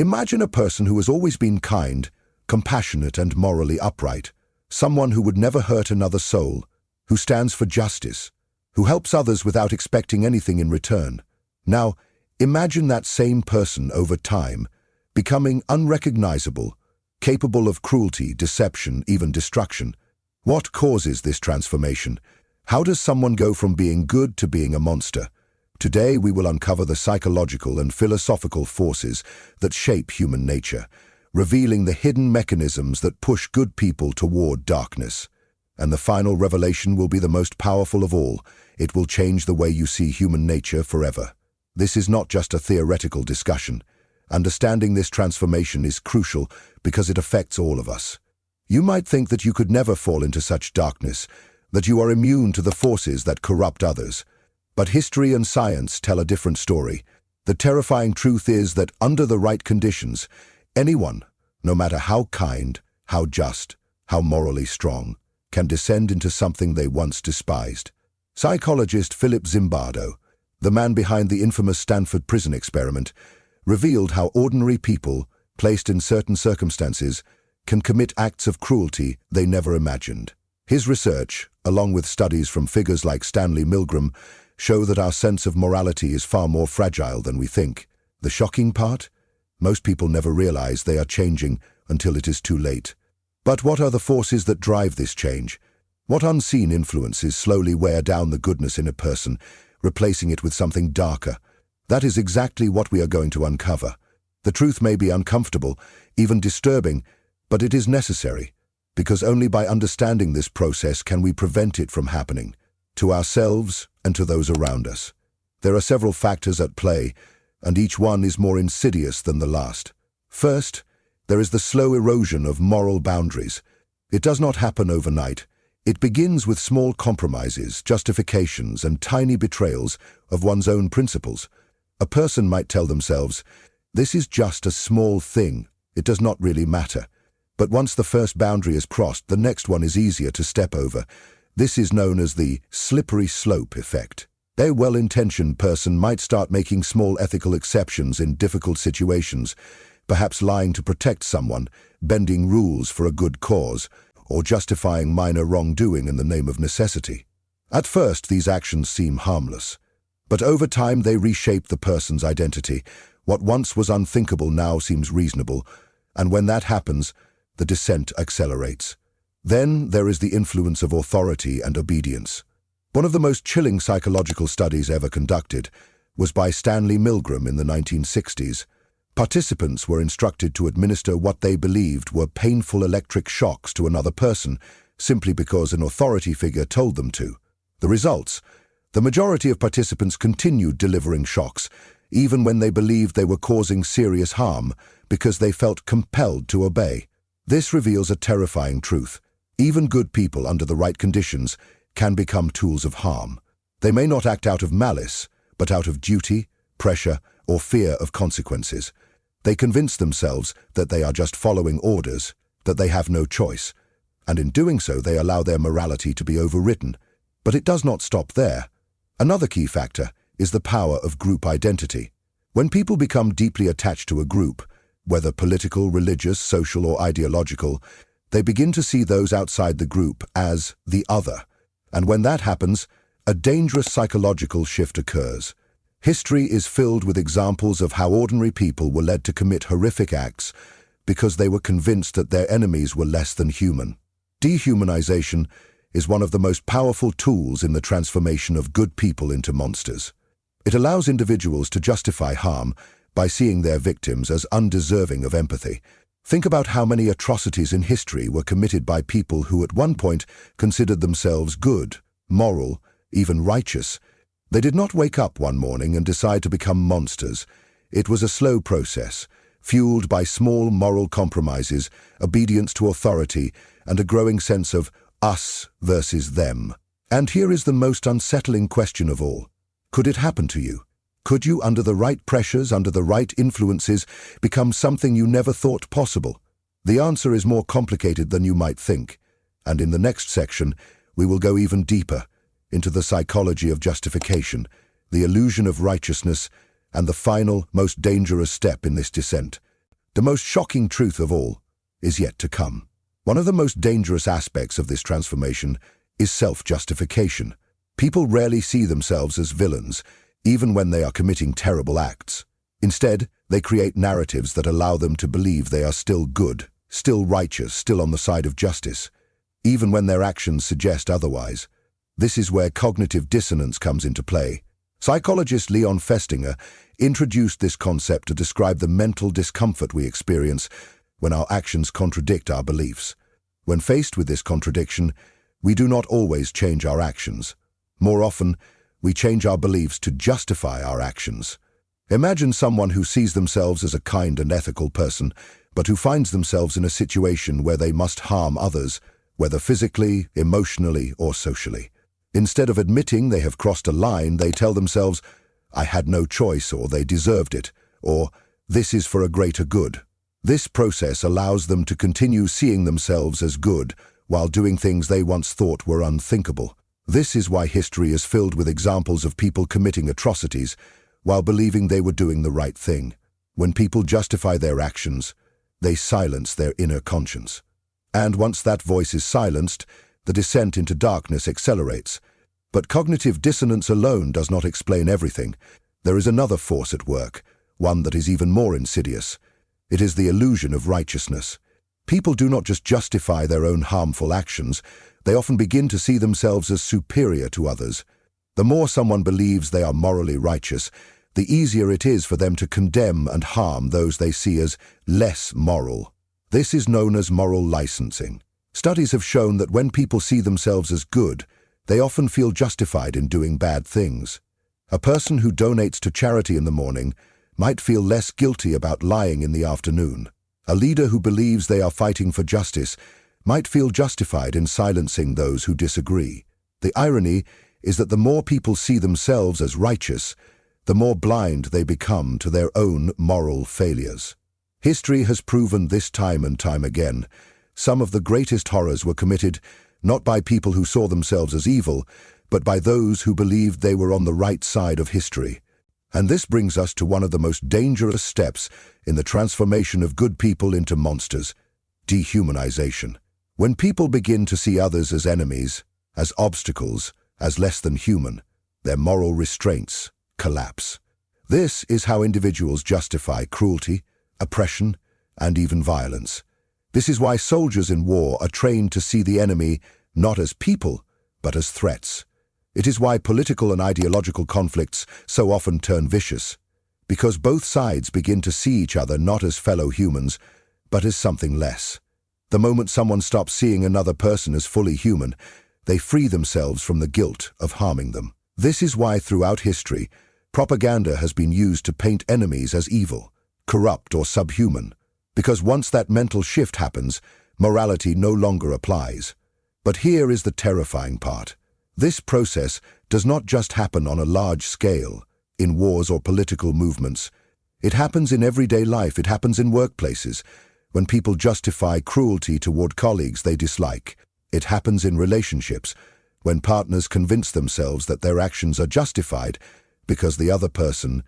Imagine a person who has always been kind, compassionate and morally upright, someone who would never hurt another soul, who stands for justice, who helps others without expecting anything in return. Now, imagine that same person over time, becoming unrecognizable, capable of cruelty, deception, even destruction. What causes this transformation? How does someone go from being good to being a monster? Today we will uncover the psychological and philosophical forces that shape human nature, revealing the hidden mechanisms that push good people toward darkness. And the final revelation will be the most powerful of all. It will change the way you see human nature forever. This is not just a theoretical discussion. Understanding this transformation is crucial because it affects all of us. You might think that you could never fall into such darkness, that you are immune to the forces that corrupt others. But history and science tell a different story. The terrifying truth is that under the right conditions, anyone, no matter how kind, how just, how morally strong, can descend into something they once despised. Psychologist Philip Zimbardo, the man behind the infamous Stanford prison experiment, revealed how ordinary people, placed in certain circumstances, can commit acts of cruelty they never imagined. His research, along with studies from figures like Stanley Milgram, show that our sense of morality is far more fragile than we think. The shocking part? Most people never realize they are changing until it is too late. But what are the forces that drive this change? What unseen influences slowly wear down the goodness in a person, replacing it with something darker? That is exactly what we are going to uncover. The truth may be uncomfortable, even disturbing, but it is necessary, because only by understanding this process can we prevent it from happening, to ourselves and to those around us. There are several factors at play, and each one is more insidious than the last. First, there is the slow erosion of moral boundaries. It does not happen overnight. It begins with small compromises, justifications, and tiny betrayals of one's own principles. A person might tell themselves, "This is just a small thing. It does not really matter." But once the first boundary is crossed, the next one is easier to step over. This is known as the slippery slope effect. A well-intentioned person might start making small ethical exceptions in difficult situations, perhaps lying to protect someone, bending rules for a good cause, or justifying minor wrongdoing in the name of necessity. At first, these actions seem harmless, but over time they reshape the person's identity. What once was unthinkable now seems reasonable, and when that happens, the descent accelerates. Then there is the influence of authority and obedience. One of the most chilling psychological studies ever conducted was by Stanley Milgram in the 1960s. Participants were instructed to administer what they believed were painful electric shocks to another person, simply because an authority figure told them to. The results? The majority of participants continued delivering shocks, even when they believed they were causing serious harm, because they felt compelled to obey. This reveals a terrifying truth. Even good people, under the right conditions, can become tools of harm. They may not act out of malice, but out of duty, pressure, or fear of consequences. They convince themselves that they are just following orders, that they have no choice, and in doing so they allow their morality to be overridden. But it does not stop there. Another key factor is the power of group identity. When people become deeply attached to a group, whether political, religious, social, or ideological, they begin to see those outside the group as the other. And when that happens, a dangerous psychological shift occurs. History is filled with examples of how ordinary people were led to commit horrific acts because they were convinced that their enemies were less than human. Dehumanization is one of the most powerful tools in the transformation of good people into monsters. It allows individuals to justify harm by seeing their victims as undeserving of empathy. Think about how many atrocities in history were committed by people who at one point considered themselves good, moral, even righteous. They did not wake up one morning and decide to become monsters. It was a slow process, fueled by small moral compromises, obedience to authority, and a growing sense of us versus them. And here is the most unsettling question of all. Could it happen to you? Could you, under the right pressures, under the right influences, become something you never thought possible? The answer is more complicated than you might think. And in the next section, we will go even deeper into the psychology of justification, the illusion of righteousness, and the final, most dangerous step in this descent, The most shocking truth of all is yet to come. One of the most dangerous aspects of this transformation is self-justification. People rarely see themselves as villains, even when they are committing terrible acts. Instead, they create narratives that allow them to believe they are still good, still righteous, still on the side of justice, even when their actions suggest otherwise. This is where cognitive dissonance comes into play. Psychologist Leon Festinger introduced this concept to describe the mental discomfort we experience when our actions contradict our beliefs. When faced with this contradiction, we do not always change our actions. More often, we change our beliefs to justify our actions. Imagine someone who sees themselves as a kind and ethical person, but who finds themselves in a situation where they must harm others, whether physically, emotionally, or socially. Instead of admitting they have crossed a line, they tell themselves, "I had no choice," or "they deserved it," or "this is for a greater good." This process allows them to continue seeing themselves as good while doing things they once thought were unthinkable. This is why history is filled with examples of people committing atrocities while believing they were doing the right thing. When people justify their actions, they silence their inner conscience. And once that voice is silenced, the descent into darkness accelerates. But cognitive dissonance alone does not explain everything. There is another force at work, one that is even more insidious. It is the illusion of righteousness. People do not just justify their own harmful actions, they often begin to see themselves as superior to others. The more someone believes they are morally righteous, the easier it is for them to condemn and harm those they see as less moral. This is known as moral licensing. Studies have shown that when people see themselves as good, they often feel justified in doing bad things. A person who donates to charity in the morning might feel less guilty about lying in the afternoon. A leader who believes they are fighting for justice might feel justified in silencing those who disagree. The irony is that the more people see themselves as righteous, the more blind they become to their own moral failures. History has proven this time and time again. Some of the greatest horrors were committed not by people who saw themselves as evil, but by those who believed they were on the right side of history. And this brings us to one of the most dangerous steps in the transformation of good people into monsters: dehumanization. When people begin to see others as enemies, as obstacles, as less than human, their moral restraints collapse. This is how individuals justify cruelty, oppression, and even violence. This is why soldiers in war are trained to see the enemy not as people, but as threats. It is why political and ideological conflicts so often turn vicious, because both sides begin to see each other not as fellow humans, but as something less. The moment someone stops seeing another person as fully human, they free themselves from the guilt of harming them. This is why throughout history, propaganda has been used to paint enemies as evil, corrupt, or subhuman. Because once that mental shift happens, morality no longer applies. But here is the terrifying part. This process does not just happen on a large scale, in wars or political movements. It happens in everyday life. It happens in workplaces, when people justify cruelty toward colleagues they dislike. It happens in relationships, when partners convince themselves that their actions are justified because the other person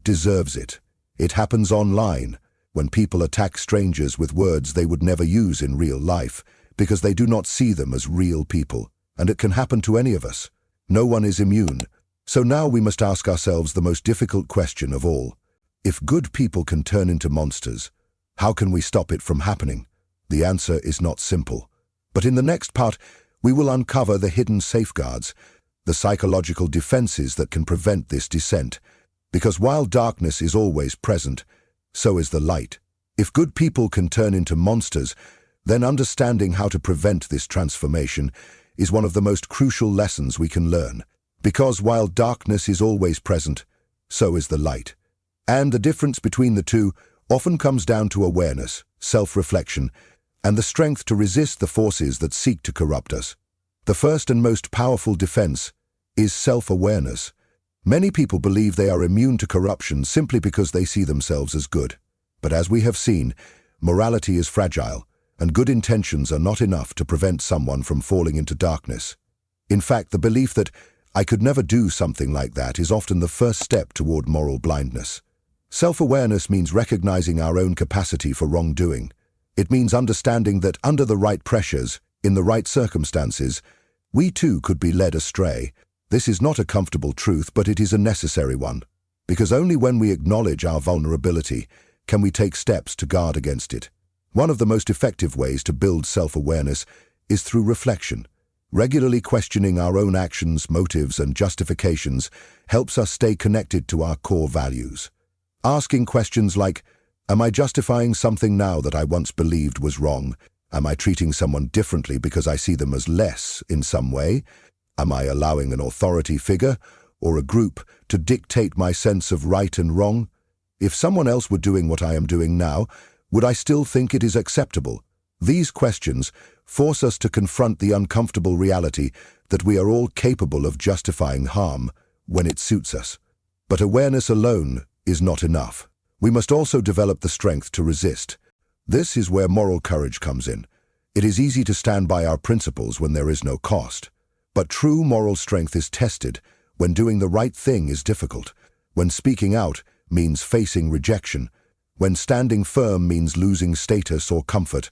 deserves it. It happens online, when people attack strangers with words they would never use in real life, because they do not see them as real people. And it can happen to any of us. No one is immune. So now we must ask ourselves the most difficult question of all. If good people can turn into monsters, how can we stop it from happening? The answer is not simple. But in the next part, we will uncover the hidden safeguards, the psychological defenses that can prevent this descent. Because while darkness is always present, so is the light. If good people can turn into monsters, then understanding how to prevent this transformation is one of the most crucial lessons we can learn. Because while darkness is always present, so is the light. And the difference between the two often comes down to awareness, self-reflection, and the strength to resist the forces that seek to corrupt us. The first and most powerful defense is self-awareness. Many people believe they are immune to corruption simply because they see themselves as good. But as we have seen, morality is fragile, and good intentions are not enough to prevent someone from falling into darkness. In fact, the belief that I could never do something like that is often the first step toward moral blindness. Self-awareness means recognizing our own capacity for wrongdoing. It means understanding that under the right pressures, in the right circumstances, we too could be led astray. This is not a comfortable truth, but it is a necessary one. Because only when we acknowledge our vulnerability can we take steps to guard against it. One of the most effective ways to build self-awareness is through reflection. Regularly questioning our own actions, motives, and justifications helps us stay connected to our core values. Asking questions like, am I justifying something now that I once believed was wrong? Am I treating someone differently because I see them as less in some way? Am I allowing an authority figure or a group to dictate my sense of right and wrong? If someone else were doing what I am doing now, would I still think it is acceptable? These questions force us to confront the uncomfortable reality that we are all capable of justifying harm when it suits us. But awareness alone is not enough. We must also develop the strength to resist. This is where moral courage comes in. It is easy to stand by our principles when there is no cost. But true moral strength is tested when doing the right thing is difficult, when speaking out means facing rejection, when standing firm means losing status or comfort.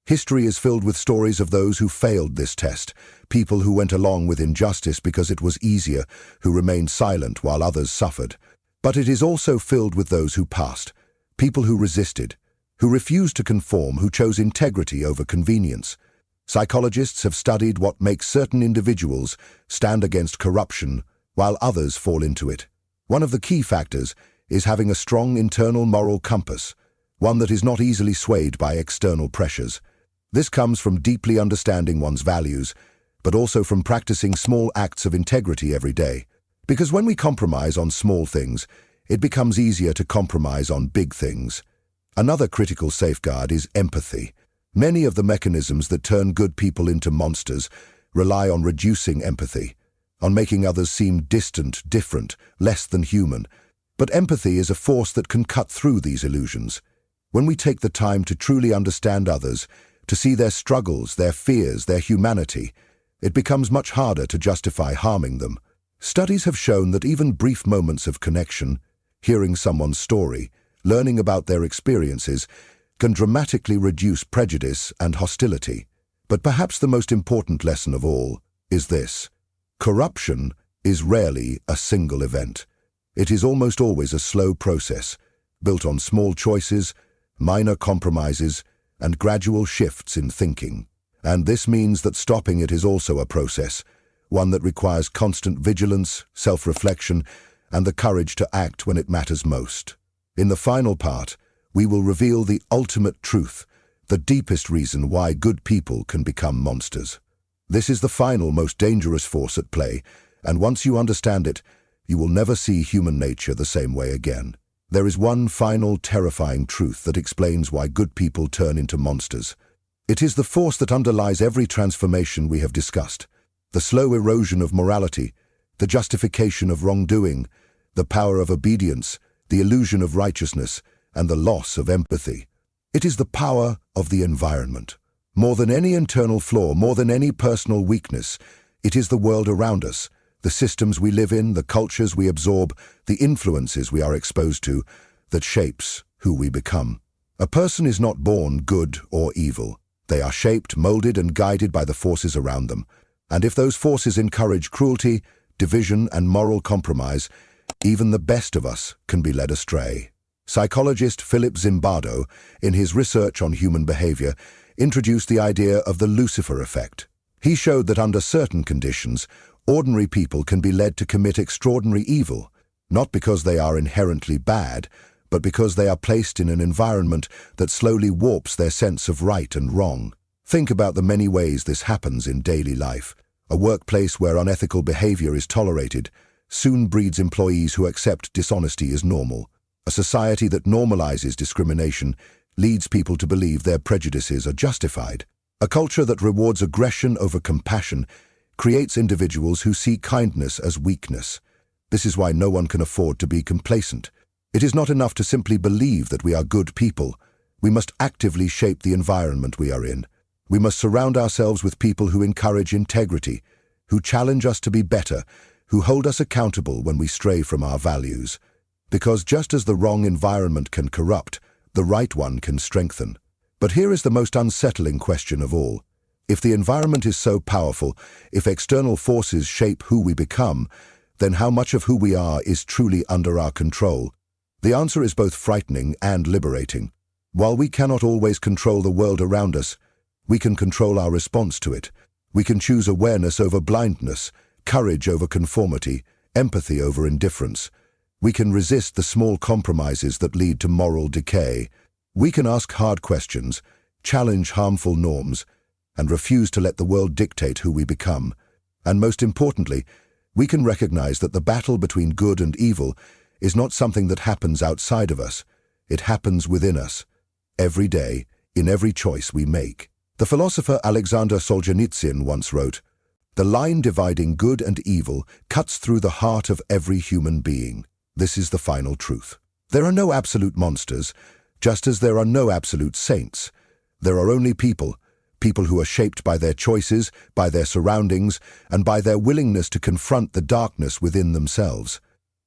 History is filled with stories of those who failed this test, people who went along with injustice because it was easier, who remained silent while others suffered. But it is also filled with those who passed, people who resisted, who refused to conform, who chose integrity over convenience. Psychologists have studied what makes certain individuals stand against corruption while others fall into it. One of the key factors is having a strong internal moral compass, one that is not easily swayed by external pressures. This comes from deeply understanding one's values, but also from practicing small acts of integrity every day. Because when we compromise on small things, it becomes easier to compromise on big things. Another critical safeguard is empathy. Many of the mechanisms that turn good people into monsters rely on reducing empathy, on making others seem distant, different, less than human. But empathy is a force that can cut through these illusions. When we take the time to truly understand others, to see their struggles, their fears, their humanity, it becomes much harder to justify harming them. Studies have shown that even brief moments of connection, hearing someone's story, learning about their experiences, can dramatically reduce prejudice and hostility. But perhaps the most important lesson of all is this: corruption is rarely a single event. It is almost always a slow process, built on small choices, minor compromises, and gradual shifts in thinking. And this means that stopping it is also a process, one that requires constant vigilance, self-reflection, and the courage to act when it matters most. In the final part, we will reveal the ultimate truth, the deepest reason why good people can become monsters. This is the final, most dangerous force at play, and once you understand it, you will never see human nature the same way again. There is one final, terrifying truth that explains why good people turn into monsters. It is the force that underlies every transformation we have discussed. The slow erosion of morality, the justification of wrongdoing, the power of obedience, the illusion of righteousness, and the loss of empathy. It is the power of the environment. More than any internal flaw, more than any personal weakness, it is the world around us, the systems we live in, the cultures we absorb, the influences we are exposed to, that shapes who we become. A person is not born good or evil. They are shaped, molded, and guided by the forces around them. And if those forces encourage cruelty, division, and moral compromise, even the best of us can be led astray. Psychologist Philip Zimbardo, in his research on human behavior, introduced the idea of the Lucifer effect. He showed that under certain conditions, ordinary people can be led to commit extraordinary evil, not because they are inherently bad, but because they are placed in an environment that slowly warps their sense of right and wrong. Think about the many ways this happens in daily life. A workplace where unethical behavior is tolerated soon breeds employees who accept dishonesty as normal. A society that normalizes discrimination leads people to believe their prejudices are justified. A culture that rewards aggression over compassion creates individuals who see kindness as weakness. This is why no one can afford to be complacent. It is not enough to simply believe that we are good people. We must actively shape the environment we are in. We must surround ourselves with people who encourage integrity, who challenge us to be better, who hold us accountable when we stray from our values. Because just as the wrong environment can corrupt, the right one can strengthen. But here is the most unsettling question of all. If the environment is so powerful, if external forces shape who we become, then how much of who we are is truly under our control? The answer is both frightening and liberating. While we cannot always control the world around us, we can control our response to it. We can choose awareness over blindness, courage over conformity, empathy over indifference. We can resist the small compromises that lead to moral decay. We can ask hard questions, challenge harmful norms, and refuse to let the world dictate who we become. And most importantly, we can recognize that the battle between good and evil is not something that happens outside of us. It happens within us, every day, in every choice we make. The philosopher Alexander Solzhenitsyn once wrote, "The line dividing good and evil cuts through the heart of every human being. This is the final truth. There are no absolute monsters, just as there are no absolute saints. There are only people who are shaped by their choices, by their surroundings, and by their willingness to confront the darkness within themselves."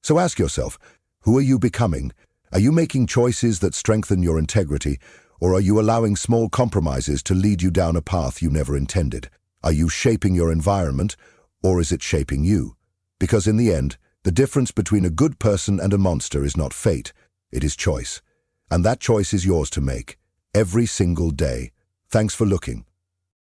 So ask yourself, who are you becoming? Are you making choices that strengthen your integrity, or are you allowing small compromises to lead you down a path you never intended? Are you shaping your environment, or is it shaping you? Because in the end, the difference between a good person and a monster is not fate, it is choice. And that choice is yours to make, every single day. Thanks for looking.